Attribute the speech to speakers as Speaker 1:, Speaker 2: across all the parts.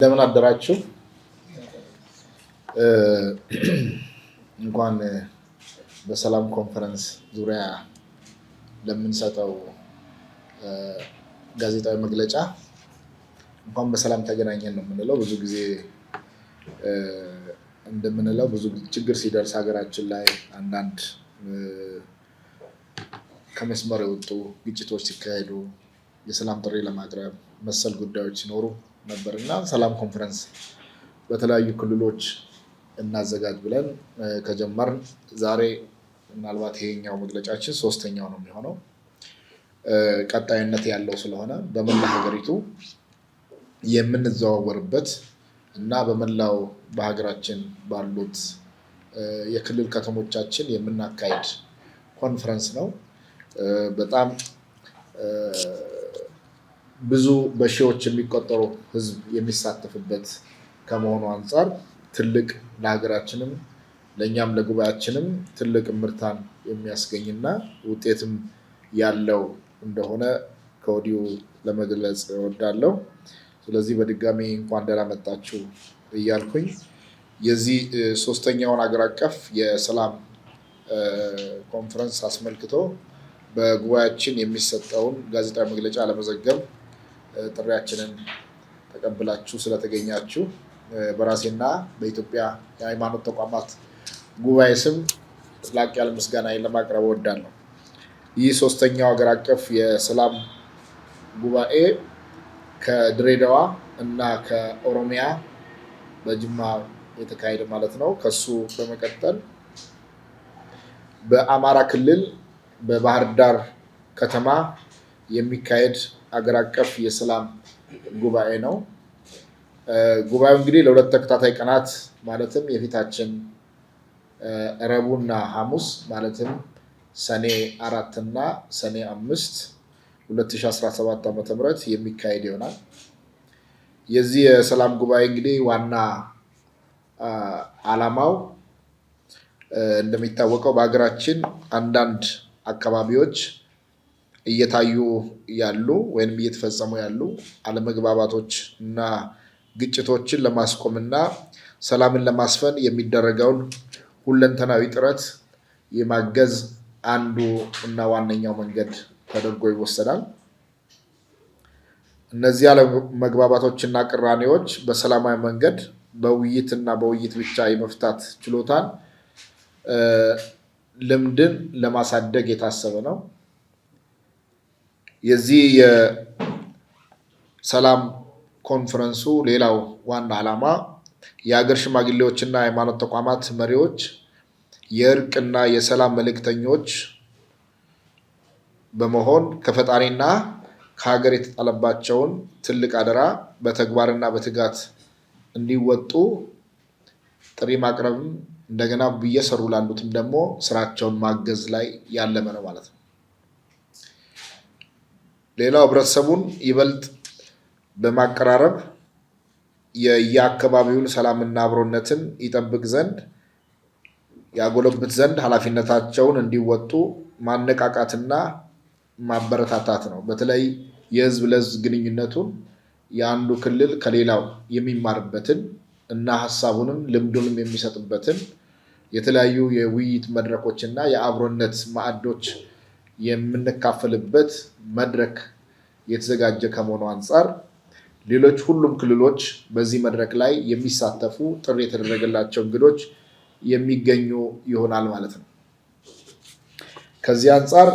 Speaker 1: እንደምን አደራችሁ። እንኳን በሰላም ኮንፈረንስ ዙሪያ ለምንሰጠው ጋዜጣዊ መግለጫ እንኳን በሰላም ተገናኘን ነው የምንለው። ብዙ ጊዜ እንደምንለው ብዙ ችግር ሲደርስ ሀገራችን ላይ አንዳንድ ከመስመር የወጡ ግጭቶች ሲካሄዱ የሰላም ጥሪ ለማቅረብ መሰል ጉዳዮች ሲኖሩ ነበርና ሰላም ኮንፈረንስ በተለያዩ ክልሎች እናዘጋጅ ብለን ከጀመርን ዛሬ ምናልባት ይሄኛው መግለጫችን ሶስተኛው ነው የሚሆነው። ቀጣይነት ያለው ስለሆነ በመላ ሀገሪቱ የምንዘዋወርበት እና በመላው በሀገራችን ባሉት የክልል ከተሞቻችን የምናካሂድ ኮንፈረንስ ነው። በጣም ብዙ በሺዎች የሚቆጠሩ ህዝብ የሚሳተፍበት ከመሆኑ አንፃር ትልቅ ለሀገራችንም ለኛም ለጉባኤያችንም ትልቅ ምርታን የሚያስገኝና ውጤትም ያለው እንደሆነ ከወዲሁ ለመግለጽ እወዳለሁ። ስለዚህ በድጋሚ እንኳን ደህና መጣችሁ እያልኩኝ የዚህ ሶስተኛውን ሀገር አቀፍ የሰላም ኮንፈረንስ አስመልክቶ በጉባኤያችን የሚሰጠውን ጋዜጣዊ መግለጫ ለመዘገብ ጥሪያችንን ተቀብላችሁ ስለተገኛችሁ በራሴና በኢትዮጵያ የሃይማኖት ተቋማት ጉባኤ ስም ላቅ ያለ ምስጋናዬን ለማቅረብ እወዳለሁ። ይህ ሶስተኛው ሀገር አቀፍ የሰላም ጉባኤ ከድሬዳዋ እና ከኦሮሚያ በጅማ የተካሄደ ማለት ነው። ከሱ በመቀጠል በአማራ ክልል በባህር ዳር ከተማ የሚካሄድ ሀገር አቀፍ የሰላም ጉባኤ ነው። ጉባኤው እንግዲህ ለሁለት ተከታታይ ቀናት ማለትም የፊታችን ረቡዕና ሐሙስ ማለትም ሰኔ 4 እና ሰኔ 5 2017 ዓ.ም የሚካሄድ ይሆናል። የዚህ የሰላም ጉባኤ እንግዲህ ዋና ዓላማው እንደሚታወቀው በሀገራችን አንዳንድ አካባቢዎች እየታዩ ያሉ ወይም እየተፈጸሙ ያሉ አለመግባባቶች እና ግጭቶችን ለማስቆም እና ሰላምን ለማስፈን የሚደረገውን ሁለንተናዊ ጥረት የማገዝ አንዱ እና ዋነኛው መንገድ ተደርጎ ይወሰዳል። እነዚህ አለመግባባቶችና ቅራኔዎች በሰላማዊ መንገድ በውይይትና በውይይት ብቻ የመፍታት ችሎታን ልምድን ለማሳደግ የታሰበ ነው። የዚህ የሰላም ኮንፈረንሱ ሌላው ዋና ዓላማ የሀገር ሽማግሌዎችና የሃይማኖት ተቋማት መሪዎች የእርቅና የሰላም መልእክተኞች በመሆን ከፈጣሪና ከሀገር የተጣለባቸውን ትልቅ አደራ በተግባርና በትጋት እንዲወጡ ጥሪ ማቅረብም እንደገና እየሰሩ ላሉትም ደግሞ ስራቸውን ማገዝ ላይ ያለመ ነው ማለት ነው። ሌላው ህብረተሰቡን ይበልጥ በማቀራረብ የየአካባቢውን ሰላምና አብሮነትን ይጠብቅ ዘንድ ያጎለብት ዘንድ ኃላፊነታቸውን እንዲወጡ ማነቃቃትና ማበረታታት ነው። በተለይ የህዝብ ለህዝብ ግንኙነቱን የአንዱ ክልል ከሌላው የሚማርበትን እና ሀሳቡንም ልምዱንም የሚሰጥበትን የተለያዩ የውይይት መድረኮችና የአብሮነት ማዕዶች የምንካፈልበት መድረክ የተዘጋጀ ከመሆኑ አንፃር ሌሎች ሁሉም ክልሎች በዚህ መድረክ ላይ የሚሳተፉ ጥሪ የተደረገላቸው እንግዶች የሚገኙ ይሆናል ማለት ነው። ከዚህ አንፃር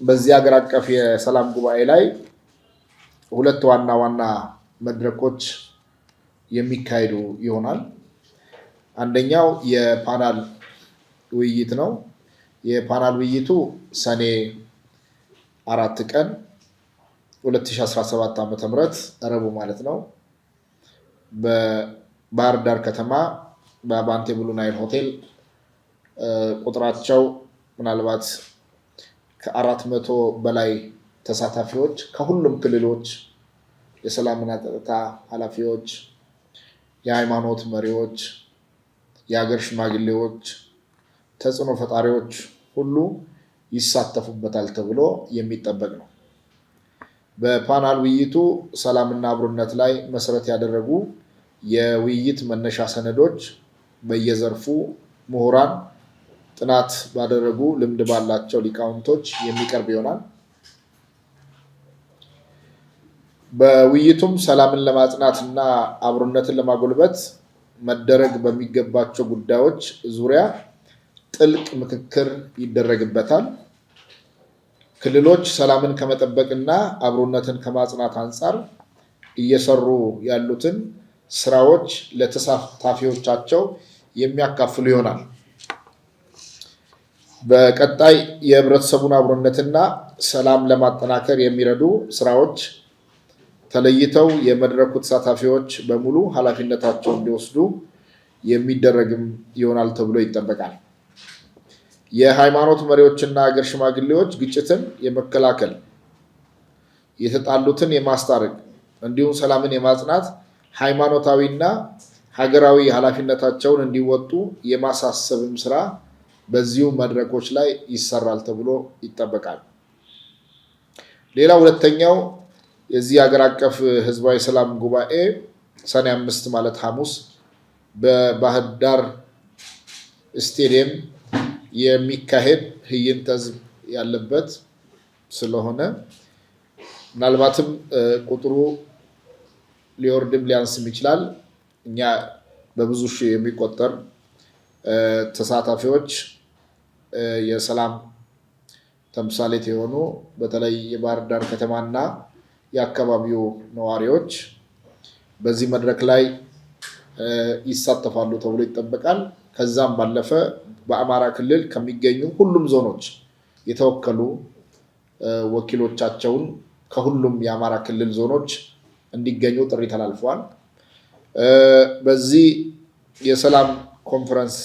Speaker 1: በዚህ ሀገር አቀፍ የሰላም ጉባኤ ላይ ሁለት ዋና ዋና መድረኮች የሚካሄዱ ይሆናል። አንደኛው የፓናል ውይይት ነው። የፓናል ውይይቱ ሰኔ 4 ቀን 2017 ዓ.ም ረቡዕ ማለት ነው በባህር ዳር ከተማ በአባንቴ ብሉ ናይል ሆቴል ቁጥራቸው ምናልባት ከ400 በላይ ተሳታፊዎች ከሁሉም ክልሎች የሰላምና ጸጥታ ኃላፊዎች፣ የሃይማኖት መሪዎች፣ የሀገር ሽማግሌዎች፣ ተጽዕኖ ፈጣሪዎች ሁሉ ይሳተፉበታል ተብሎ የሚጠበቅ ነው። በፓናል ውይይቱ ሰላምና አብሮነት ላይ መሰረት ያደረጉ የውይይት መነሻ ሰነዶች በየዘርፉ ምሁራን ጥናት ባደረጉ ልምድ ባላቸው ሊቃውንቶች የሚቀርብ ይሆናል። በውይይቱም ሰላምን ለማጽናትና አብሮነትን ለማጎልበት መደረግ በሚገባቸው ጉዳዮች ዙሪያ ጥልቅ ምክክር ይደረግበታል። ክልሎች ሰላምን ከመጠበቅና አብሮነትን ከማጽናት አንጻር እየሰሩ ያሉትን ስራዎች ለተሳታፊዎቻቸው የሚያካፍሉ ይሆናል። በቀጣይ የህብረተሰቡን አብሮነትና ሰላም ለማጠናከር የሚረዱ ስራዎች ተለይተው የመድረኩ ተሳታፊዎች በሙሉ ኃላፊነታቸውን እንዲወስዱ የሚደረግም ይሆናል ተብሎ ይጠበቃል። የሃይማኖት መሪዎችና ሀገር ሽማግሌዎች ግጭትን የመከላከል የተጣሉትን የማስታረቅ እንዲሁም ሰላምን የማጽናት ሃይማኖታዊና ሀገራዊ ኃላፊነታቸውን እንዲወጡ የማሳሰብም ስራ በዚሁ መድረኮች ላይ ይሰራል ተብሎ ይጠበቃል። ሌላ ሁለተኛው የዚህ ሀገር አቀፍ ህዝባዊ ሰላም ጉባኤ ሰኔ 5 ማለት ሐሙስ በባህር ዳር ስቴዲየም የሚካሄድ ትዕይንተ ህዝብ ያለበት ስለሆነ ምናልባትም ቁጥሩ ሊወርድም ሊያንስም ይችላል። እኛ በብዙ ሺህ የሚቆጠር ተሳታፊዎች የሰላም ተምሳሌት የሆኑ በተለይ የባህር ዳር ከተማና የአካባቢው ነዋሪዎች በዚህ መድረክ ላይ ይሳተፋሉ ተብሎ ይጠበቃል። ከዛም ባለፈ በአማራ ክልል ከሚገኙ ሁሉም ዞኖች የተወከሉ ወኪሎቻቸውን ከሁሉም የአማራ ክልል ዞኖች እንዲገኙ ጥሪ ተላልፈዋል። በዚህ የሰላም ኮንፈረንስ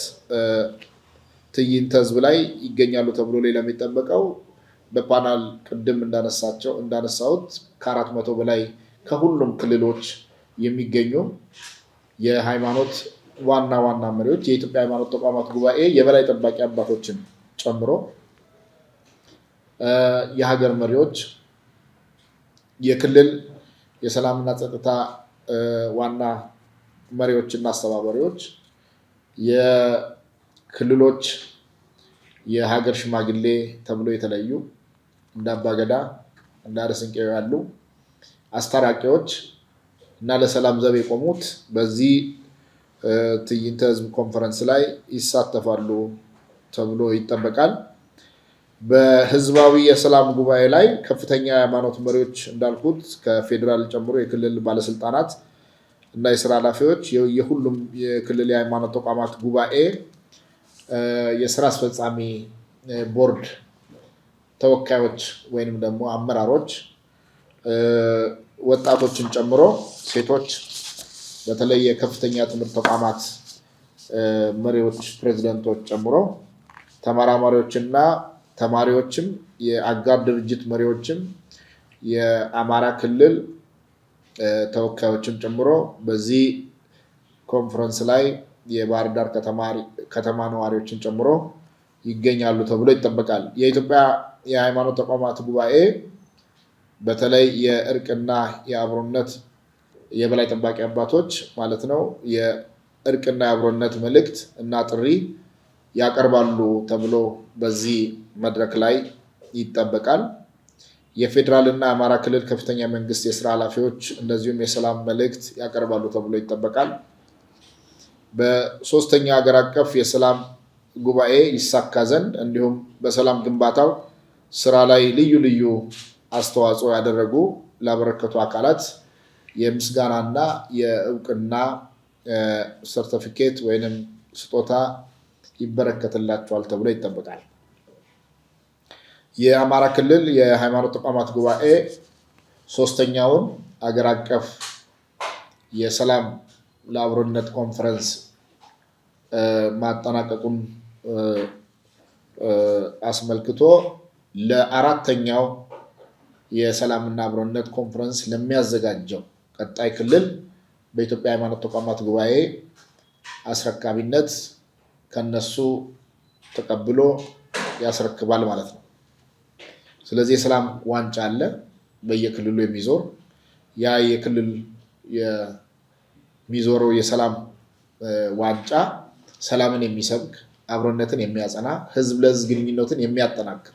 Speaker 1: ትዕይንተ ህዝብ ላይ ይገኛሉ ተብሎ ሌላ የሚጠበቀው በፓናል ቅድም እንዳነሳሁት ከ400 በላይ ከሁሉም ክልሎች የሚገኙ የሃይማኖት ዋና መሪዎች የኢትዮጵያ ሃይማኖት ተቋማት ጉባኤ የበላይ ጠባቂ አባቶችን ጨምሮ የሀገር መሪዎች፣ የክልል የሰላምና ጸጥታ ዋና መሪዎችና አስተባባሪዎች፣ የክልሎች የሀገር ሽማግሌ ተብሎ የተለዩ እንደ አባገዳ እንደ አረስንቄው ያሉ አስታራቂዎች እና ለሰላም ዘብ የቆሙት በዚህ ትዕይንተ ህዝብ ኮንፈረንስ ላይ ይሳተፋሉ ተብሎ ይጠበቃል። በህዝባዊ የሰላም ጉባኤ ላይ ከፍተኛ የሃይማኖት መሪዎች እንዳልኩት ከፌዴራል ጨምሮ የክልል ባለስልጣናት እና የስራ ኃላፊዎች፣ የሁሉም የክልል የሃይማኖት ተቋማት ጉባኤ የስራ አስፈጻሚ ቦርድ ተወካዮች ወይንም ደግሞ አመራሮች፣ ወጣቶችን ጨምሮ ሴቶች፣ በተለይ የከፍተኛ ትምህርት ተቋማት መሪዎች፣ ፕሬዝዳንቶች ጨምሮ ተመራማሪዎችና ተማሪዎችም፣ የአጋር ድርጅት መሪዎችም፣ የአማራ ክልል ተወካዮችም ጨምሮ በዚህ ኮንፈረንስ ላይ የባህር ዳር ከተማ ነዋሪዎችን ጨምሮ ይገኛሉ ተብሎ ይጠበቃል። የኢትዮጵያ የሃይማኖት ተቋማት ጉባኤ በተለይ የእርቅና የአብሮነት የበላይ ጠባቂ አባቶች ማለት ነው የእርቅና የአብሮነት መልእክት እና ጥሪ ያቀርባሉ ተብሎ በዚህ መድረክ ላይ ይጠበቃል። የፌዴራል እና የአማራ ክልል ከፍተኛ መንግስት የስራ ኃላፊዎች እንደዚሁም የሰላም መልእክት ያቀርባሉ ተብሎ ይጠበቃል። በሶስተኛ ሀገር አቀፍ የሰላም ጉባኤ ይሳካ ዘንድ እንዲሁም በሰላም ግንባታው ስራ ላይ ልዩ ልዩ አስተዋጽኦ ያደረጉ ላበረከቱ አካላት የምስጋናና የእውቅና ሰርቲፊኬት ወይንም ስጦታ ይበረከትላቸዋል ተብሎ ይጠበቃል። የአማራ ክልል የሃይማኖት ተቋማት ጉባኤ ሶስተኛውን አገር አቀፍ የሰላም ለአብሮነት ኮንፈረንስ ማጠናቀቁን አስመልክቶ ለአራተኛው የሰላምና አብሮነት ኮንፈረንስ ለሚያዘጋጀው ቀጣይ ክልል በኢትዮጵያ ሃይማኖት ተቋማት ጉባኤ አስረካቢነት ከነሱ ተቀብሎ ያስረክባል ማለት ነው። ስለዚህ የሰላም ዋንጫ አለ። በየክልሉ የሚዞር ያ የክልል የሚዞረው የሰላም ዋንጫ ሰላምን የሚሰብክ አብሮነትን የሚያጸና ህዝብ ለህዝብ ግንኙነትን የሚያጠናክር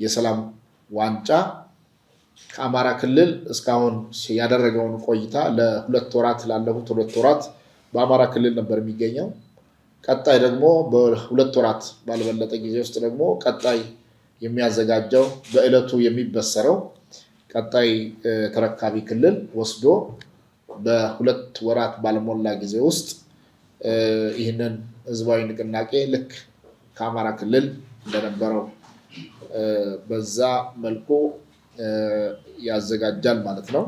Speaker 1: የሰላም ዋንጫ ከአማራ ክልል እስካሁን ያደረገውን ቆይታ ላለፉት 2 ወራት በአማራ ክልል ነበር የሚገኘው። ቀጣይ ደግሞ በ2 ወራት ባልበለጠ ጊዜ ውስጥ ደግሞ ቀጣይ የሚያዘጋጀው በእለቱ የሚበሰረው ቀጣይ ተረካቢ ክልል ወስዶ በ2 ወራት ባልሞላ ጊዜ ውስጥ ይህንን ህዝባዊ ንቅናቄ ልክ ከአማራ ክልል እንደነበረው በዛ መልኩ ያዘጋጃል ማለት ነው።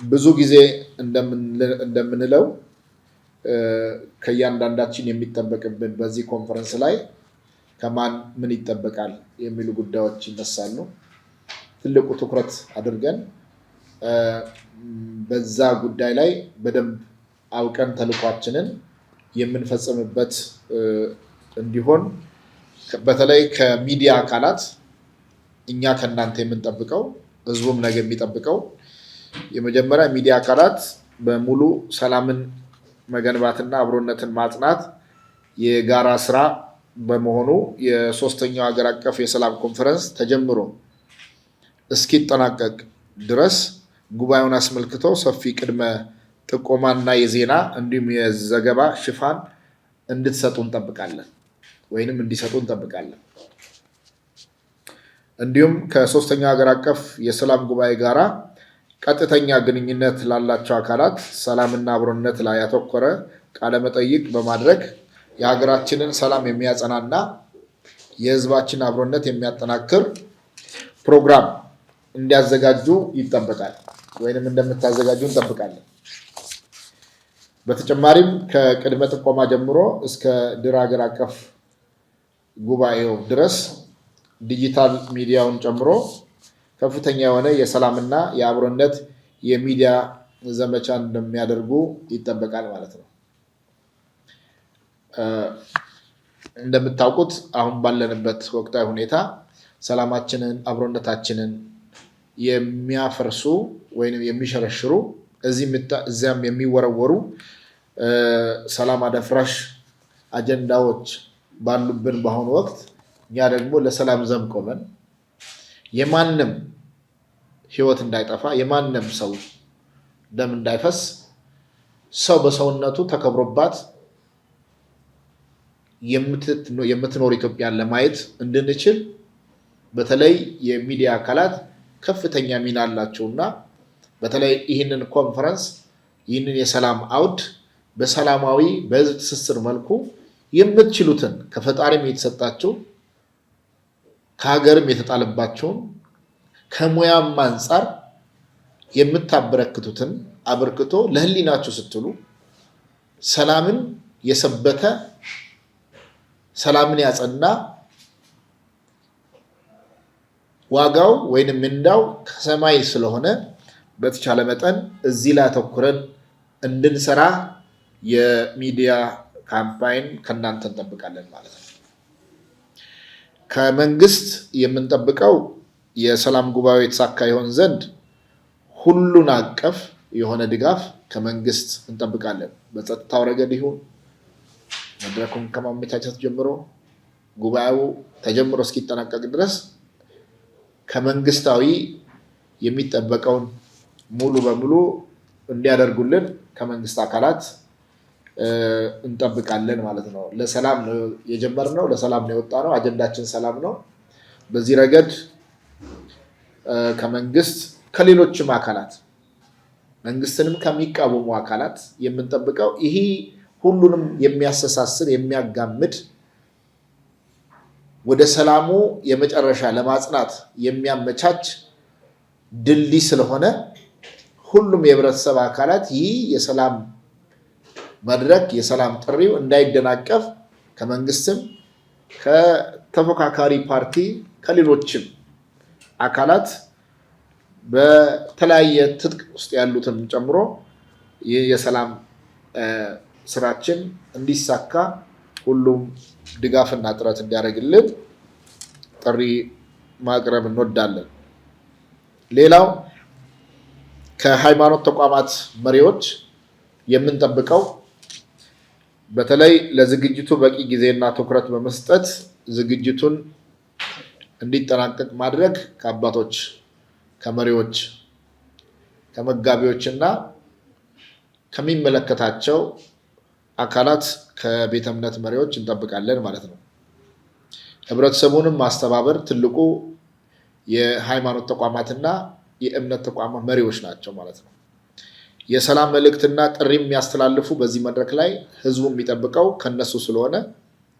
Speaker 1: ብዙ ጊዜ እንደምንለው ከእያንዳንዳችን የሚጠበቅብን በዚህ ኮንፈረንስ ላይ ከማን ምን ይጠበቃል የሚሉ ጉዳዮች ይነሳሉ። ትልቁ ትኩረት አድርገን በዛ ጉዳይ ላይ በደንብ አውቀን ተልኳችንን የምንፈጽምበት እንዲሆን በተለይ ከሚዲያ አካላት እኛ ከእናንተ የምንጠብቀው ህዝቡም ነገ የሚጠብቀው የመጀመሪያ ሚዲያ አካላት በሙሉ ሰላምን መገንባትና አብሮነትን ማጽናት የጋራ ስራ በመሆኑ የሶስተኛው ሀገር አቀፍ የሰላም ኮንፈረንስ ተጀምሮ እስኪጠናቀቅ ድረስ ጉባኤውን አስመልክቶ ሰፊ ቅድመ ጥቆማና የዜና እንዲሁም የዘገባ ሽፋን እንድትሰጡ እንጠብቃለን ወይንም እንዲሰጡ እንጠብቃለን። እንዲሁም ከሶስተኛው ሀገር አቀፍ የሰላም ጉባኤ ጋራ ቀጥተኛ ግንኙነት ላላቸው አካላት ሰላምና አብሮነት ላይ ያተኮረ ቃለ መጠይቅ በማድረግ የሀገራችንን ሰላም የሚያጸናና የህዝባችን አብሮነት የሚያጠናክር ፕሮግራም እንዲያዘጋጁ ይጠበቃል ወይንም እንደምታዘጋጁ እንጠብቃለን። በተጨማሪም ከቅድመ ጥቆማ ጀምሮ እስከ ድር ሀገር አቀፍ ጉባኤው ድረስ ዲጂታል ሚዲያውን ጨምሮ ከፍተኛ የሆነ የሰላምና የአብሮነት የሚዲያ ዘመቻ እንደሚያደርጉ ይጠበቃል ማለት ነው። እንደምታውቁት አሁን ባለንበት ወቅታዊ ሁኔታ ሰላማችንን አብሮነታችንን የሚያፈርሱ ወይንም የሚሸረሽሩ እዚያም የሚወረወሩ ሰላም አደፍራሽ አጀንዳዎች ባሉብን በአሁኑ ወቅት እኛ ደግሞ ለሰላም ዘብ ቆመን የማንም ህይወት እንዳይጠፋ የማንም ሰው ደም እንዳይፈስ ሰው በሰውነቱ ተከብሮባት የምትኖር ኢትዮጵያን ለማየት እንድንችል በተለይ የሚዲያ አካላት ከፍተኛ ሚና አላቸውና በተለይ ይህንን ኮንፈረንስ ይህንን የሰላም አውድ በሰላማዊ በህዝብ ትስስር መልኩ የምትችሉትን ከፈጣሪም የተሰጣቸው ከሀገርም የተጣለባቸውን ከሙያም አንፃር የምታበረክቱትን አበርክቶ ለህሊናችሁ ስትሉ ሰላምን የሰበተ ሰላምን ያጸና ዋጋው ወይንም ምንዳው ከሰማይ ስለሆነ በተቻለ መጠን እዚህ ላይ አተኩረን እንድንሰራ የሚዲያ ካምፓይን ከእናንተ እንጠብቃለን ማለት ነው። ከመንግስት የምንጠብቀው የሰላም ጉባኤው የተሳካ ይሆን ዘንድ ሁሉን አቀፍ የሆነ ድጋፍ ከመንግስት እንጠብቃለን። በጸጥታው ረገድ ይሁን መድረኩን ከማመቻቸት ጀምሮ ጉባኤው ተጀምሮ እስኪጠናቀቅ ድረስ ከመንግስታዊ የሚጠበቀውን ሙሉ በሙሉ እንዲያደርጉልን ከመንግስት አካላት እንጠብቃለን ማለት ነው። ለሰላም ነው የጀመርነው፣ ለሰላም ነው የወጣነው። አጀንዳችን ሰላም ነው። በዚህ ረገድ ከመንግስት ከሌሎችም አካላት መንግስትንም ከሚቃወሙ አካላት የምንጠብቀው ይሄ ሁሉንም የሚያስተሳስር የሚያጋምድ ወደ ሰላሙ የመጨረሻ ለማጽናት የሚያመቻች ድልድይ ስለሆነ ሁሉም የህብረተሰብ አካላት ይህ የሰላም መድረክ የሰላም ጥሪው እንዳይደናቀፍ ከመንግስትም ከተፎካካሪ ፓርቲ ከሌሎችም አካላት በተለያየ ትጥቅ ውስጥ ያሉትን ጨምሮ ይህ የሰላም ስራችን እንዲሳካ ሁሉም ድጋፍና ጥረት እንዲያደርግልን ጥሪ ማቅረብ እንወዳለን። ሌላው ከሃይማኖት ተቋማት መሪዎች የምንጠብቀው በተለይ ለዝግጅቱ በቂ ጊዜና ትኩረት በመስጠት ዝግጅቱን እንዲጠናቀቅ ማድረግ ከአባቶች፣ ከመሪዎች፣ ከመጋቢዎችና ከሚመለከታቸው አካላት ከቤተ እምነት መሪዎች እንጠብቃለን ማለት ነው። ህብረተሰቡንም ማስተባበር ትልቁ የሃይማኖት ተቋማትና የእምነት ተቋማት መሪዎች ናቸው ማለት ነው። የሰላም መልእክትና ጥሪ የሚያስተላልፉ በዚህ መድረክ ላይ ህዝቡ የሚጠብቀው ከነሱ ስለሆነ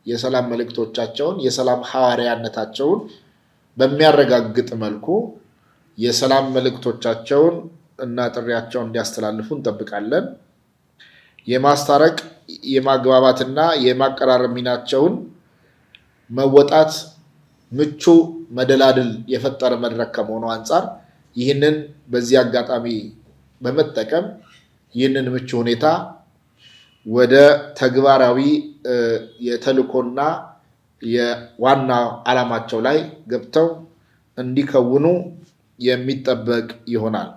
Speaker 1: የሰላም መልእክቶቻቸውን የሰላም ሐዋርያነታቸውን በሚያረጋግጥ መልኩ የሰላም መልእክቶቻቸውን እና ጥሪያቸውን እንዲያስተላልፉ እንጠብቃለን። የማስታረቅ የማግባባትና የማቀራረብ ሚናቸውን መወጣት ምቹ መደላድል የፈጠረ መድረክ ከመሆኑ አንጻር ይህንን በዚህ አጋጣሚ በመጠቀም ይህንን ምቹ ሁኔታ ወደ ተግባራዊ የተልእኮና የዋና ዓላማቸው ላይ ገብተው እንዲከውኑ የሚጠበቅ ይሆናል።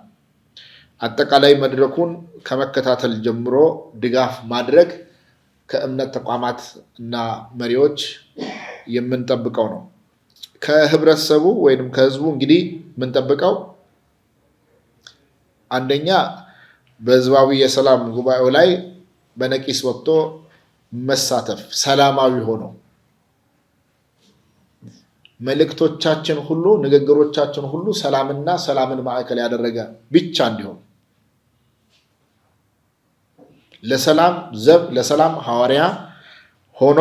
Speaker 1: አጠቃላይ መድረኩን ከመከታተል ጀምሮ ድጋፍ ማድረግ ከእምነት ተቋማት እና መሪዎች የምንጠብቀው ነው። ከህብረተሰቡ ወይንም ከህዝቡ እንግዲህ የምንጠብቀው አንደኛ በህዝባዊ የሰላም ጉባኤው ላይ በነቂስ ወጥቶ መሳተፍ፣ ሰላማዊ ሆኖ መልእክቶቻችን ሁሉ ንግግሮቻችን ሁሉ ሰላምና ሰላምን ማዕከል ያደረገ ብቻ እንዲሆን ለሰላም ዘብ ለሰላም ሐዋርያ ሆኖ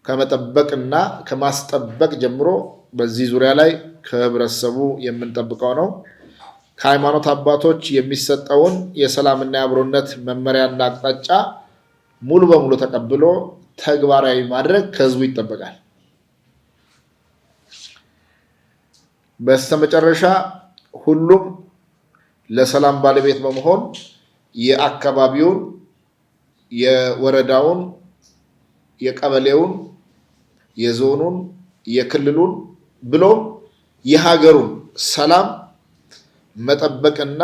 Speaker 1: ከመጠበቅና ከማስጠበቅ ጀምሮ በዚህ ዙሪያ ላይ ከህብረተሰቡ የምንጠብቀው ነው። ከሃይማኖት አባቶች የሚሰጠውን የሰላምና የአብሮነት መመሪያና አቅጣጫ ሙሉ በሙሉ ተቀብሎ ተግባራዊ ማድረግ ከህዝቡ ይጠበቃል። በስተመጨረሻ ሁሉም ለሰላም ባለቤት በመሆን የአካባቢውን፣ የወረዳውን፣ የቀበሌውን፣ የዞኑን፣ የክልሉን ብሎም የሀገሩን ሰላም መጠበቅና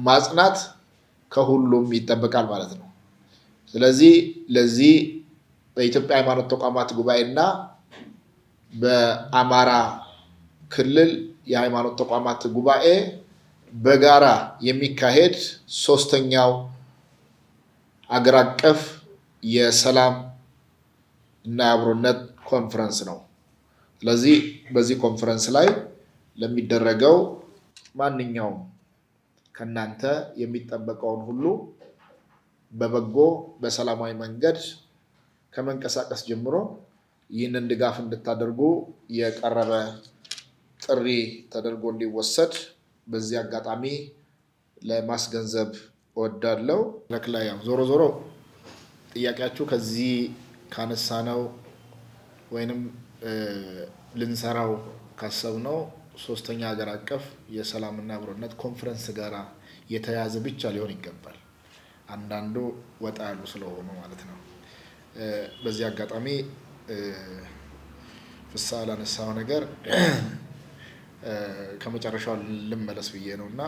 Speaker 1: ማጽናት ከሁሉም ይጠበቃል ማለት ነው። ስለዚህ ለዚህ በኢትዮጵያ ሃይማኖት ተቋማት ጉባኤና በአማራ ክልል የሃይማኖት ተቋማት ጉባኤ በጋራ የሚካሄድ ሶስተኛው አገር አቀፍ የሰላም እና የአብሮነት ኮንፈረንስ ነው። ስለዚህ በዚህ ኮንፈረንስ ላይ ለሚደረገው ማንኛውም ከናንተ የሚጠበቀውን ሁሉ በበጎ በሰላማዊ መንገድ ከመንቀሳቀስ ጀምሮ ይህንን ድጋፍ እንድታደርጉ የቀረበ ጥሪ ተደርጎ እንዲወሰድ በዚህ አጋጣሚ ለማስገንዘብ እወዳለሁ። ለክላይ ዞሮ ዞሮ ጥያቄያችሁ ከዚህ ካነሳነው ወይንም ልንሰራው ካሰብነው ሶስተኛ ሀገር አቀፍ የሰላምና አብሮነት ኮንፈረንስ ጋራ የተያያዘ ብቻ ሊሆን ይገባል። አንዳንዱ ወጣ ያሉ ስለሆኑ ማለት ነው። በዚህ አጋጣሚ ፍስሐ ላነሳው ነገር ከመጨረሻው ልመለስ ብዬ ነው እና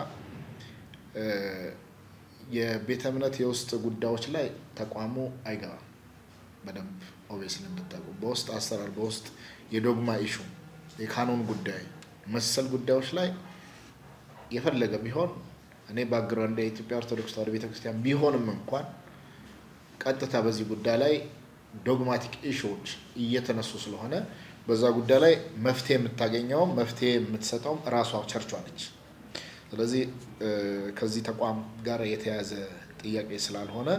Speaker 1: የቤተ እምነት የውስጥ ጉዳዮች ላይ ተቋሙ አይገባም። በደንብ ኦብቪየስሊ እንድታውቁ በውስጥ አሰራር በውስጥ የዶግማ ኢሹ የካኖን ጉዳይ መሰል ጉዳዮች ላይ የፈለገ ቢሆን እኔ ባክግራውንድ የኢትዮጵያ ኦርቶዶክስ ተዋሕዶ ቤተክርስቲያን ቢሆንም እንኳን ቀጥታ በዚህ ጉዳይ ላይ ዶግማቲክ ኢሹዎች እየተነሱ ስለሆነ በዛ ጉዳይ ላይ መፍትሄ የምታገኘው መፍትሄ የምትሰጠው ራሷ ቸርቿ ነች። ስለዚህ ከዚህ ተቋም ጋር የተያያዘ ጥያቄ ስላልሆነ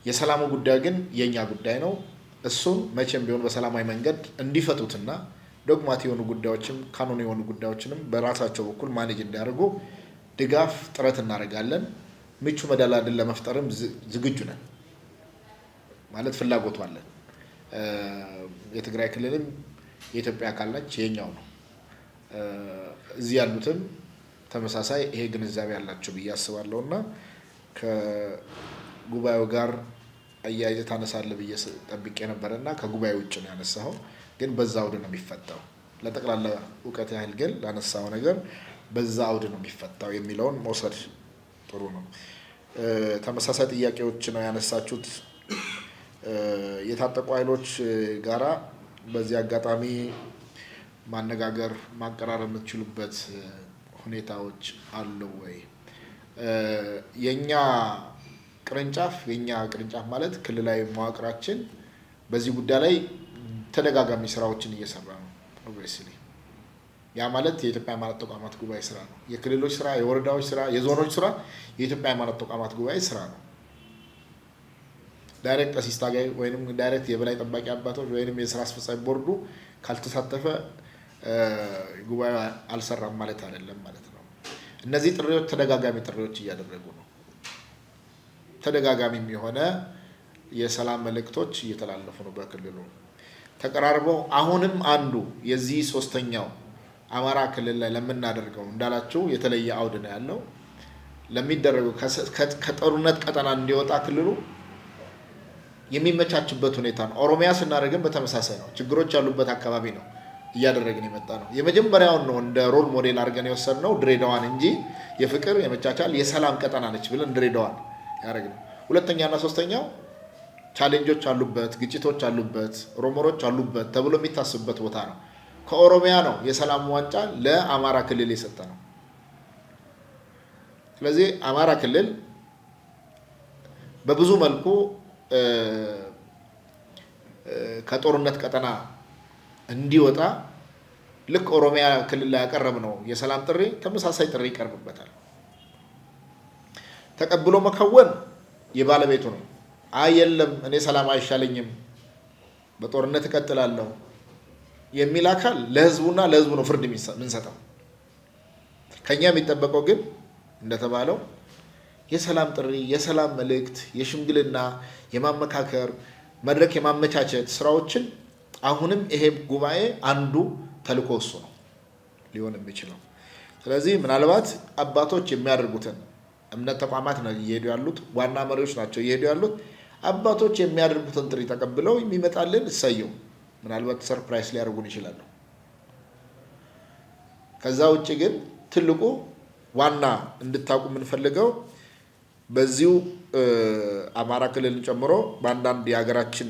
Speaker 1: የሰላሙ ጉዳይ ግን የኛ ጉዳይ ነው። እሱን መቼም ቢሆን በሰላማዊ መንገድ እንዲፈቱትና ዶግማቲ የሆኑ ጉዳዮችም ካኖን የሆኑ ጉዳዮችንም በራሳቸው በኩል ማኔጅ እንዲያደርጉ ድጋፍ ጥረት እናደርጋለን። ምቹ መደላድል ለመፍጠርም ዝግጁ ነን ማለት ፍላጎቱ አለን። የትግራይ ክልልም የኢትዮጵያ አካል ነች፣ የኛው ነው። እዚህ ያሉትም ተመሳሳይ ይሄ ግንዛቤ ያላቸው ብዬ አስባለሁና ከጉባኤው ጋር አያይዘህ ታነሳለህ ብዬ ጠብቄ ነበርና ከጉባኤው ውጭ ነው ያነሳኸው፣ ግን በዛው ነው የሚፈታው። ለጠቅላላ እውቀት ያህል ግን ላነሳው ነገር በዛ አውድ ነው የሚፈታው የሚለውን መውሰድ ጥሩ ነው። ተመሳሳይ ጥያቄዎች ነው ያነሳችሁት። የታጠቁ ኃይሎች ጋራ በዚህ አጋጣሚ ማነጋገር ማቀራረብ የምትችሉበት ሁኔታዎች አሉ ወይ? የኛ ቅርንጫፍ ማለት ክልላዊ መዋቅራችን በዚህ ጉዳይ ላይ ተደጋጋሚ ስራዎችን እየሰራ ነው። ኦብቪየስሊ ያ ማለት የኢትዮጵያ ሃይማኖት ተቋማት ጉባኤ ስራ ነው። የክልሎች ስራ፣ የወረዳዎች ስራ፣ የዞኖች ስራ የኢትዮጵያ ሃይማኖት ተቋማት ጉባኤ ስራ ነው። ዳይሬክት ቀሲስ ታጋይ ወይንም ዳይሬክት የበላይ ጠባቂ አባቶች ወይንም የስራ አስፈጻሚ ቦርዱ ካልተሳተፈ ጉባኤ አልሰራም ማለት አይደለም ማለት ነው። እነዚህ ጥሪዎች ተደጋጋሚ ጥሪዎች እያደረጉ ነው። ተደጋጋሚም የሆነ የሰላም መልእክቶች እየተላለፉ ነው። በክልሉ ተቀራርበው አሁንም አንዱ የዚህ ሶስተኛው አማራ ክልል ላይ ለምናደርገው እንዳላችሁ የተለየ አውድ ነው ያለው። ለሚደረገው ከጦርነት ቀጠና እንዲወጣ ክልሉ የሚመቻችበት ሁኔታ ነው። ኦሮሚያ ስናደርግም በተመሳሳይ ነው። ችግሮች ያሉበት አካባቢ ነው እያደረግን የመጣ ነው። የመጀመሪያውን ነው እንደ ሮል ሞዴል አድርገን የወሰድነው ድሬዳዋን እንጂ የፍቅር የመቻቻል የሰላም ቀጠና ነች ብለን ድሬዳዋን ያደረግነው። ሁለተኛና ሶስተኛው ቻሌንጆች አሉበት፣ ግጭቶች አሉበት፣ ሮሞሮች አሉበት ተብሎ የሚታስብበት ቦታ ነው። ከኦሮሚያ ነው የሰላም ዋንጫ ለአማራ ክልል የሰጠ ነው። ስለዚህ አማራ ክልል በብዙ መልኩ ከጦርነት ቀጠና እንዲወጣ ልክ ኦሮሚያ ክልል ላይ ያቀረብነው የሰላም ጥሪ ተመሳሳይ ጥሪ ይቀርብበታል። ተቀብሎ መከወን የባለቤቱ ነው። የለም እኔ ሰላም አይሻለኝም በጦርነት እቀጥላለሁ የሚል አካል ለህዝቡና ለህዝቡ ነው ፍርድ የምንሰጠው። ከኛ የሚጠበቀው ግን እንደተባለው የሰላም ጥሪ፣ የሰላም መልእክት፣ የሽምግልና የማመካከር መድረክ የማመቻቸት ስራዎችን አሁንም ይሄ ጉባኤ አንዱ ተልዕኮ እሱ ነው ሊሆን የሚችለው። ስለዚህ ምናልባት አባቶች የሚያደርጉትን እምነት ተቋማት ነው እየሄዱ ያሉት፣ ዋና መሪዎች ናቸው እየሄዱ ያሉት። አባቶች የሚያደርጉትን ጥሪ ተቀብለው የሚመጣልን እሰየው፣ ምናልባት ሰርፕራይዝ ሊያደርጉን ይችላሉ። ከዛ ውጭ ግን ትልቁ ዋና እንድታውቁ የምንፈልገው በዚሁ አማራ ክልልን ጨምሮ በአንዳንድ የሀገራችን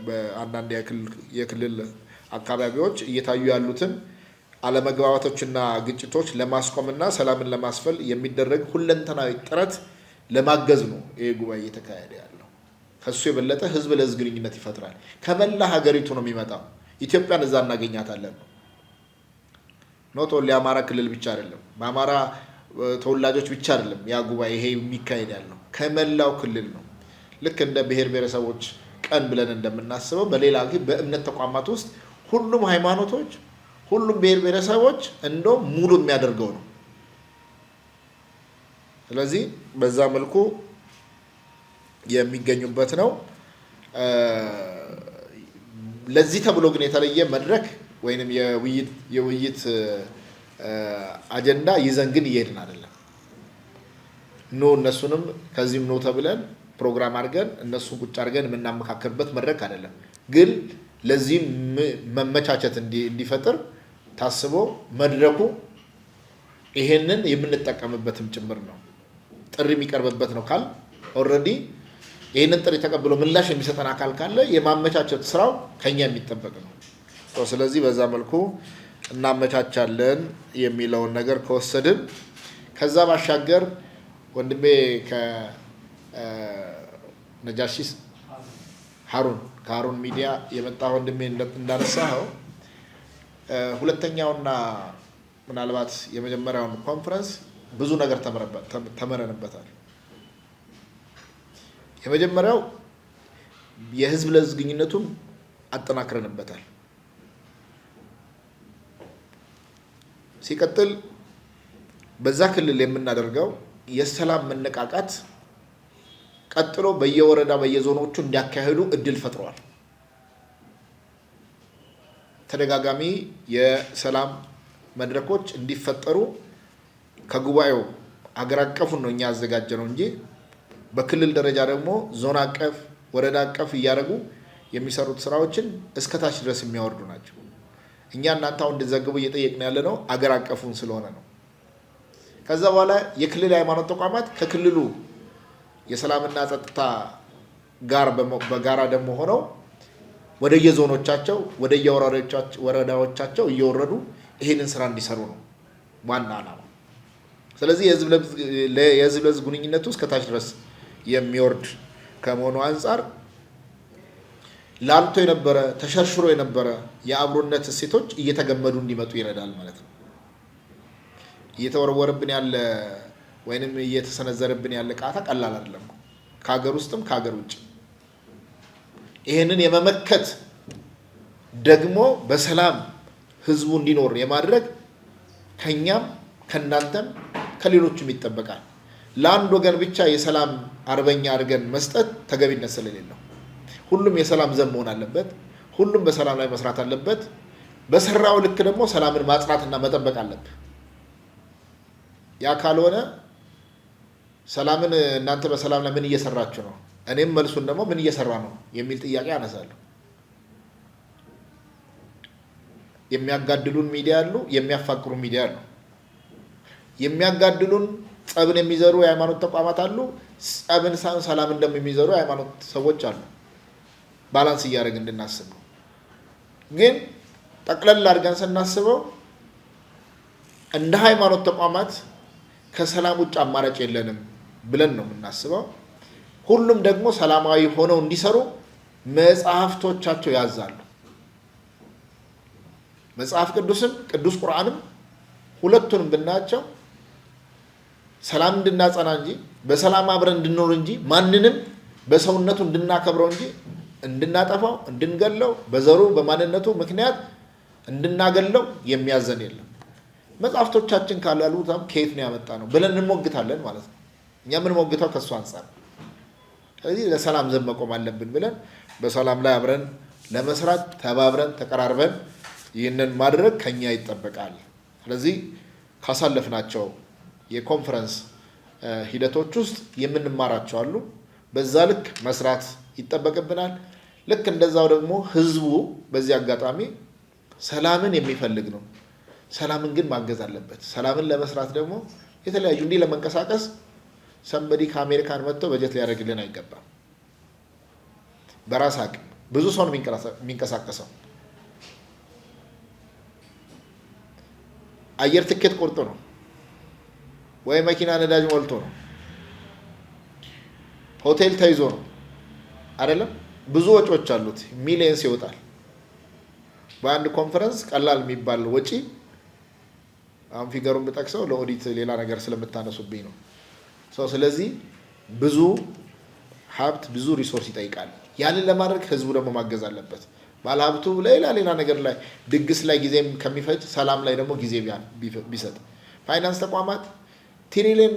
Speaker 1: በአንዳንድ የክልል አካባቢዎች እየታዩ ያሉትን አለመግባባቶችና ግጭቶች ለማስቆምና ሰላምን ለማስፈል የሚደረግ ሁለንተናዊ ጥረት ለማገዝ ነው ይሄ ጉባኤ እየተካሄደ ያለው። ከሱ የበለጠ ህዝብ ለህዝብ ግንኙነት ይፈጥራል። ከመላ ሀገሪቱ ነው የሚመጣው። ኢትዮጵያን እዛ እናገኛታለን። ኖት ኦንሊ አማራ ክልል ብቻ አይደለም፣ በአማራ ተወላጆች ብቻ አይደለም ያ ጉባኤ ይሄ የሚካሄድ ያለው ከመላው ክልል ነው። ልክ እንደ ብሔር ብሔረሰቦች ቀን ብለን እንደምናስበው በሌላ ግን በእምነት ተቋማት ውስጥ ሁሉም ሃይማኖቶች፣ ሁሉም ብሔር ብሔረሰቦች እንደው ሙሉ የሚያደርገው ነው። ስለዚህ በዛ መልኩ የሚገኙበት ነው። ለዚህ ተብሎ ግን የተለየ መድረክ ወይንም የውይይት አጀንዳ ይዘን ግን እየሄድን አይደለም። እነሱንም ከዚህም ነው ተብለን ፕሮግራም አድርገን እነሱን ቁጭ አድርገን የምናመካከርበት መድረክ አይደለም። ግን ለዚህም መመቻቸት እንዲፈጥር ታስቦ መድረኩ ይሄንን የምንጠቀምበትም ጭምር ነው። ጥሪ የሚቀርብበት ነው ካል ኦልሬዲ ይሄንን ጥሪ ተቀብሎ ምላሽ የሚሰጠን አካል ካለ የማመቻቸት ስራው ከኛ የሚጠበቅ ነው። ስለዚህ በዛ መልኩ እናመቻቻለን የሚለውን ነገር ከወሰድን ከዛ ባሻገር ወንድሜ ከነጃሺስ ከሀሩን ሚዲያ የመጣ ወንድሜ እንዳነሳው ሁለተኛውና ምናልባት የመጀመሪያውን ኮንፈረንስ ብዙ ነገር ተመረንበታል። የመጀመሪያው የህዝብ ለህዝብ ግንኙነቱን አጠናክረንበታል። ሲቀጥል በዛ ክልል የምናደርገው የሰላም መነቃቃት ቀጥሎ በየወረዳ በየዞኖቹ እንዲያካሄዱ እድል ፈጥሯል። ተደጋጋሚ የሰላም መድረኮች እንዲፈጠሩ ከጉባኤው አገር አቀፉን ነው እኛ ያዘጋጀነው እንጂ በክልል ደረጃ ደግሞ ዞን አቀፍ ወረዳ አቀፍ እያደረጉ የሚሰሩት ስራዎችን እስከታች ድረስ የሚያወርዱ ናቸው። እኛ እናንተ አሁን እንድትዘግቡ እየጠየቅን ያለ ነው አገር አቀፉን ስለሆነ ነው። ከዛ በኋላ የክልል ሃይማኖት ተቋማት ከክልሉ የሰላምና ጸጥታ ጋር በጋራ ደግሞ ሆነው ወደየዞኖቻቸው ወረዳዎቻቸው እየወረዱ ይሄንን ስራ እንዲሰሩ ነው ዋና ዓላማ። ስለዚህ የህዝብ ለህዝብ ግንኙነቱ እስከ ታች ድረስ የሚወርድ ከመሆኑ አንጻር ላልቶ የነበረ ተሸርሽሮ የነበረ የአብሮነት እሴቶች እየተገመዱ እንዲመጡ ይረዳል ማለት ነው። እየተወረወረብን ያለ ወይንም እየተሰነዘረብን ያለ ቃታ ቀላል አይደለም፣ ከሀገር ውስጥም ከሀገር ውጭ። ይሄንን የመመከት ደግሞ በሰላም ህዝቡ እንዲኖር የማድረግ ከኛም ከናንተም ከሌሎችም ይጠበቃል። ለአንድ ወገን ብቻ የሰላም አርበኛ አድርገን መስጠት ተገቢነት ስለሌለው ሁሉም የሰላም ዘብ መሆን አለበት። ሁሉም በሰላም ላይ መስራት አለበት። በሰራው ልክ ደግሞ ሰላምን ማጽናትና መጠበቅ አለበት። ያ ካልሆነ ሰላምን እናንተ በሰላም ላይ ምን እየሰራችሁ ነው፣ እኔም መልሱን ደግሞ ምን እየሰራ ነው የሚል ጥያቄ አነሳለሁ። የሚያጋድሉን ሚዲያ አሉ፣ የሚያፋቅሩ ሚዲያ አሉ። የሚያጋድሉን ጸብን የሚዘሩ የሃይማኖት ተቋማት አሉ፣ ጸብን ሳይሆን ሰላምን እንደሚዘሩ የሃይማኖት ሰዎች አሉ። ባላንስ እያደረግን እንድናስብ ነው። ግን ጠቅለል አድርገን ስናስበው እንደ ሃይማኖት ተቋማት ከሰላም ውጭ አማራጭ የለንም ብለን ነው የምናስበው። ሁሉም ደግሞ ሰላማዊ ሆነው እንዲሰሩ መጽሐፍቶቻቸው ያዛሉ። መጽሐፍ ቅዱስም ቅዱስ ቁርአንም ሁለቱንም ብናያቸው ሰላም እንድናጸና እንጂ በሰላም አብረን እንድንኖር እንጂ ማንንም በሰውነቱ እንድናከብረው እንጂ እንድናጠፋው እንድንገለው በዘሩ በማንነቱ ምክንያት እንድናገለው የሚያዘን የለም። መጽሐፍቶቻችን ካላሉታም ከየት ነው ያመጣ ነው ብለን እንሞግታለን ማለት ነው። እኛ ምን ሞግተው ከሱ አንፃር። ስለዚህ ለሰላም ዘብ መቆም አለብን ብለን በሰላም ላይ አብረን ለመስራት ተባብረን ተቀራርበን ይህንን ማድረግ ከኛ ይጠበቃል። ስለዚህ ካሳለፍናቸው የኮንፈረንስ ሂደቶች ውስጥ የምንማራቸው አሉ። በዛ ልክ መስራት ይጠበቅብናል። ልክ እንደዛው ደግሞ ህዝቡ በዚህ አጋጣሚ ሰላምን የሚፈልግ ነው። ሰላምን ግን ማገዝ አለበት። ሰላምን ለመስራት ደግሞ የተለያዩ እንዲህ ለመንቀሳቀስ ሰንበዲ ከአሜሪካን መጥቶ በጀት ሊያደርግልን አይገባም። በራስ አቅም ብዙ ሰው ነው የሚንቀሳቀሰው። አየር ትኬት ቆርጦ ነው ወይ መኪና ነዳጅ ሞልቶ ነው፣ ሆቴል ተይዞ ነው አይደለም። ብዙ ወጪዎች አሉት፣ ሚሊየንስ ይወጣል በአንድ ኮንፈረንስ። ቀላል የሚባል ወጪ አሁን ፊገሩን ብጠቅሰው ለኦዲት ሌላ ነገር ስለምታነሱብኝ ነው። ስለዚህ ብዙ ሀብት ብዙ ሪሶርስ ይጠይቃል። ያንን ለማድረግ ህዝቡ ደግሞ ማገዝ አለበት። ባለሀብቱ ሌላ ነገር ላይ ድግስ ላይ ጊዜም ከሚፈጅ ሰላም ላይ ደግሞ ጊዜ ቢሰጥ፣ ፋይናንስ ተቋማት ትሪሊየን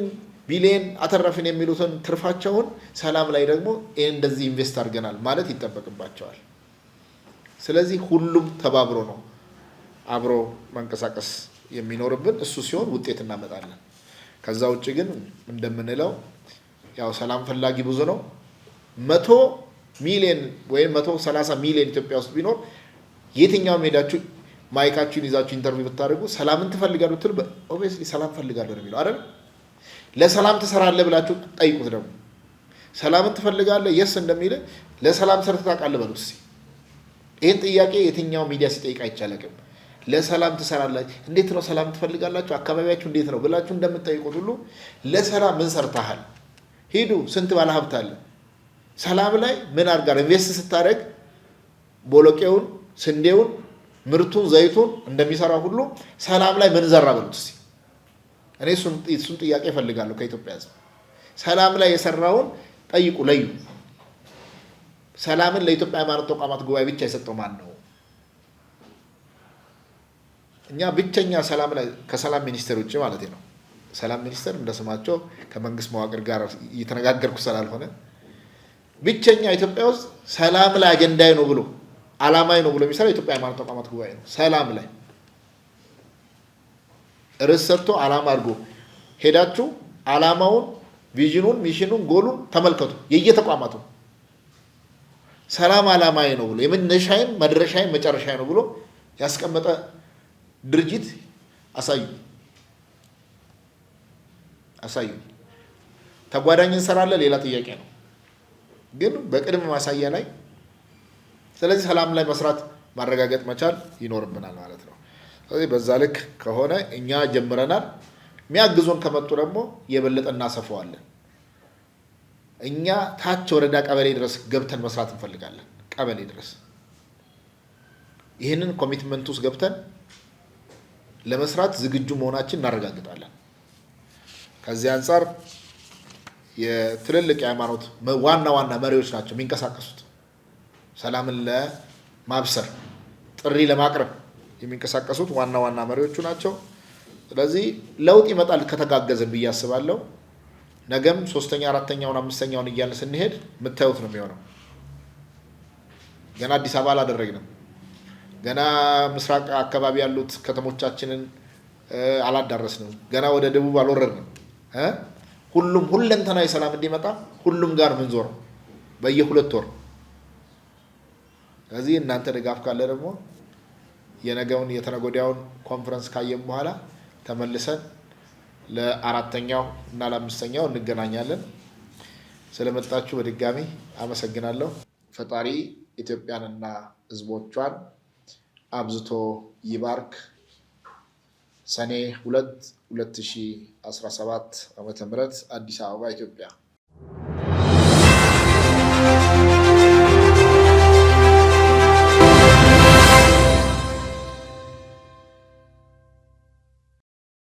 Speaker 1: ቢሊየን አተረፍን የሚሉትን ትርፋቸውን ሰላም ላይ ደግሞ እንደዚህ ኢንቨስት አድርገናል ማለት ይጠበቅባቸዋል። ስለዚህ ሁሉም ተባብሮ ነው አብሮ መንቀሳቀስ የሚኖርብን። እሱ ሲሆን ውጤት እናመጣለን። ከዛ ውጭ ግን እንደምንለው ያው ሰላም ፈላጊ ብዙ ነው። 100 ሚሊዮን ወይም 130 ሚሊዮን ኢትዮጵያ ውስጥ ቢኖር የትኛውም ሄዳችሁ ማይካችሁን ይዛችሁ ኢንተርቪው ብታደርጉ ሰላምን ትፈልጋለሁ ትል ኦብቪየስሊ ሰላም ፈልጋለሁ ነው የሚለው አይደል? ለሰላም ትሰራለህ ብላችሁ ጠይቁት። ደግሞ ሰላምን ትፈልጋለህ የስ እንደሚል ለሰላም ሰርተህ ታውቃለህ በሉት እስኪ። ይህን ጥያቄ የትኛው ሚዲያ ሲጠይቅ አይቻልም። ለሰላም ትሰራላችሁ፣ እንዴት ነው ሰላም ትፈልጋላችሁ፣ አካባቢያችሁ እንዴት ነው ብላችሁ እንደምትጠይቁት ሁሉ ለሰላም ምን ሰርተሃል? ሂዱ። ስንት ባለ ሀብት አለ ሰላም ላይ ምን አድርጋል? ኢንቨስት ስታደርግ ቦሎቄውን፣ ስንዴውን፣ ምርቱን፣ ዘይቱን እንደሚሰራ ሁሉ ሰላም ላይ ምን ዘራ በሉት እስኪ። እኔ እሱን ጥያቄ እፈልጋለሁ ከኢትዮጵያ ሕዝብ። ሰላም ላይ የሰራውን ጠይቁ፣ ለዩ። ሰላምን ለኢትዮጵያ ሃይማኖት ተቋማት ጉባኤ ብቻ የሰጠው ማን ነው? እኛ ብቸኛ ሰላም ላይ ከሰላም ሚኒስቴር ውጭ ማለት ነው። ሰላም ሚኒስቴር እንደስማቸው ከመንግስት መዋቅር ጋር እየተነጋገርኩ ስላልሆነ ብቸኛ ኢትዮጵያ ውስጥ ሰላም ላይ አጀንዳዬ ነው ብሎ አላማዬ ነው ብሎ የሚሰራ የኢትዮጵያ ሃይማኖት ተቋማት ጉባኤ ነው። ሰላም ላይ ርዕስ ሰጥቶ አላማ አድርጎ ሄዳችሁ አላማውን፣ ቪዥኑን፣ ሚሽኑን፣ ጎሉን ተመልከቱ። የየተቋማቱ ሰላም አላማዬ ነው ብሎ የመነሻዬም መድረሻዬም መጨረሻዬ ነው ብሎ ያስቀመጠ ድርጅት አሳዩ። ተጓዳኝ እንሰራለን ሌላ ጥያቄ ነው፣ ግን በቅድመ ማሳያ ላይ ስለዚህ ሰላም ላይ መስራት ማረጋገጥ መቻል ይኖርብናል ማለት ነው። ስለዚህ በዛ ልክ ከሆነ እኛ ጀምረናል። የሚያግዙን ከመጡ ደግሞ የበለጠ እናሰፋዋለን። እኛ ታች ወረዳ ቀበሌ ድረስ ገብተን መስራት እንፈልጋለን። ቀበሌ ድረስ ይህንን ኮሚትመንት ውስጥ ገብተን ለመስራት ዝግጁ መሆናችን እናረጋግጣለን። ከዚህ አንጻር የትልልቅ የሃይማኖት ዋና መሪዎች ናቸው የሚንቀሳቀሱት። ሰላምን ለማብሰር ጥሪ ለማቅረብ የሚንቀሳቀሱት ዋና መሪዎቹ ናቸው። ስለዚህ ለውጥ ይመጣል ከተጋገዘን ብዬ አስባለሁ። ነገም 3ኛ 4ኛውን 5ኛውን እያልን ስንሄድ የምታዩት ነው የሚሆነው። ገና አዲስ አበባ አላደረግንም። ገና ምስራቅ አካባቢ ያሉት ከተሞቻችንን አላዳረስንም። ገና ወደ ደቡብ አልወረድንም። ሁሉም ሁለንተናዊ ሰላም እንዲመጣ ሁሉም ጋር ምን ዞር በየ2 ወር። ስለዚህ እናንተ ድጋፍ ካለ ደግሞ የነገውን የተነጎዳውን ኮንፈረንስ ካየን በኋላ ተመልሰን ለ4ኛው እና ለ5ኛው እንገናኛለን። ስለመጣችሁ በድጋሚ አመሰግናለሁ። ፈጣሪ ኢትዮጵያንና ሕዝቦቿን አብዝቶ ይባርክ። ሰኔ 2 2017 ዓ.ም አዲስ አበባ ኢትዮጵያ